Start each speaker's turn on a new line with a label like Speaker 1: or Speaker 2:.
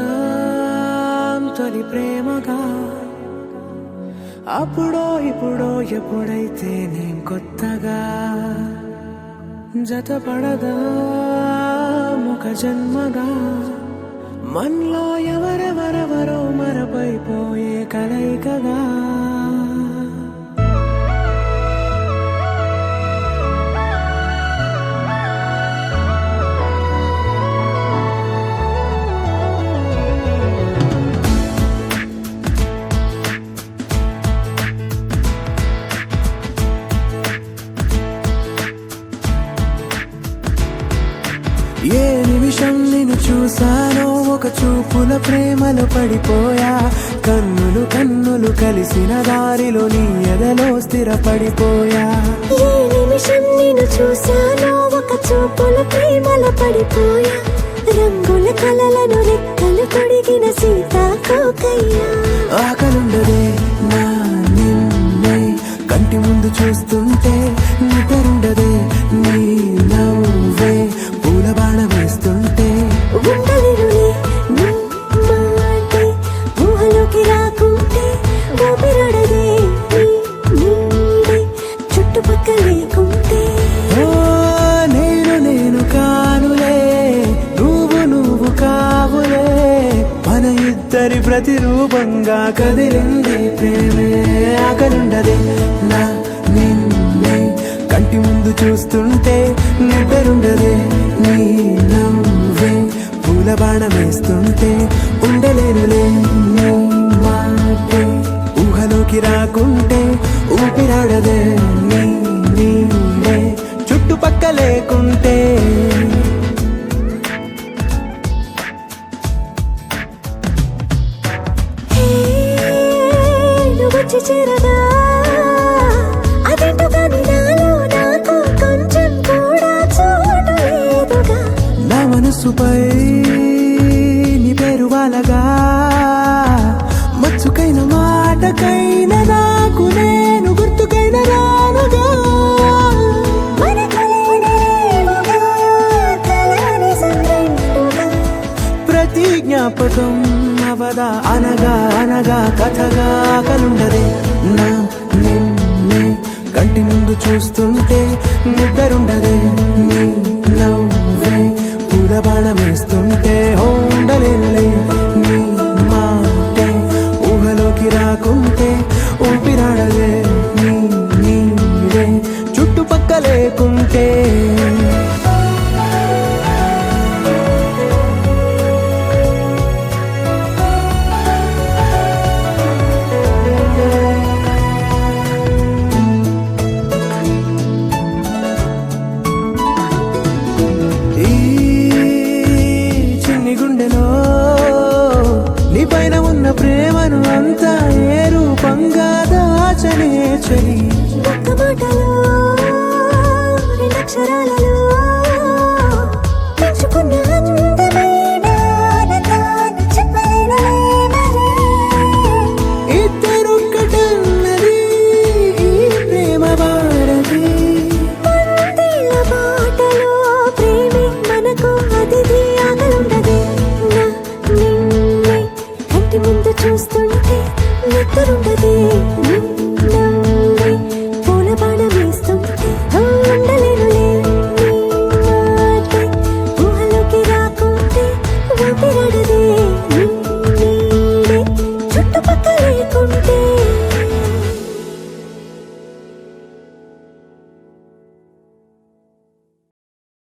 Speaker 1: మొదలవుదాం తొలి ప్రేమగా అప్పుడో ఇప్పుడో ఎప్పుడైతే నేను కొత్తగా జతపడదా ఒక జన్మగా మనలో ఎవరెవరెవరో మరపైపోయే కలయికగా ఏ నిమిషం నిన్ను చూసానో ఒక చూపుల ప్రేమలో పడిపోయా కన్నులు కన్నులు కలిసిన దారిలో నీ ఎదలో స్థిరపడిపోయా
Speaker 2: ఏ నిమిషం నిన్ను చూసానో ఒక చూపుల ప్రేమలో పడిపోయా రంగుల కలలను రెక్కలు కొడిగిన సీతాకోకయ్యా
Speaker 1: ఆకలుండదే నా నిన్నే కంటి ముందు చూస్తుంటే నిద్రుండదే నీ నవ్వే పూల బాణ వేస్తుంటే
Speaker 2: ఉండలేనులే నీ మాటే ఊహలోకి రాకుంటే ఊపిరాడదే నీ నీడే చుట్టుపక్కల లేకుంటే
Speaker 1: ఓ నేను కానులే నువ్వు కావులే మన ఇద్దరి ప్రతిరూపంగా కదిలింది ప్రేమే ఆకలుండదే నా నిన్నే కంటి ముందు చూస్తుంటే నిద్రుండదే నీ నవ్వే పూల బాణ వేస్తుంటే ఉండలేనులే నీ మాటే ఊహలోకి రాకుంటే ఊపిరాడదే నీ నీడే చుట్టుపక్క లేకుంటే
Speaker 2: నువ్వు వచ్చి చేరగా అదేంటో కానీ నాలో నాకు కొంచెం కూడా చోటు లేదుగా
Speaker 1: నా మనసుపై నీ పేరు వాలగా మచ్చుకైన మాటకైన నాకు నేను గుర్తుకైన రానుగా
Speaker 2: మన కలయినేమోగా, కలని సంరెండుగా.
Speaker 1: ప్రతి జ్ఞాపకం అవదా అనగా అనగా కథగా కలుండదే నా నిన్నే కంటి ముందు చూస్తుంటే నిద్రుండదే నీ నవ్వే పూల బాణం వేస్తుంటే ఉండలేనులే నీ మాటే ఊహలోకి రాకుంటే ఊపిరాడదే నీ నీడే చుట్టుపక్క లేకుంటే ఈ చిన్ని గుండెలో నీ పైన ఉన్న ప్రేమను అంతా ఏ రూపంగా దాచనే చలి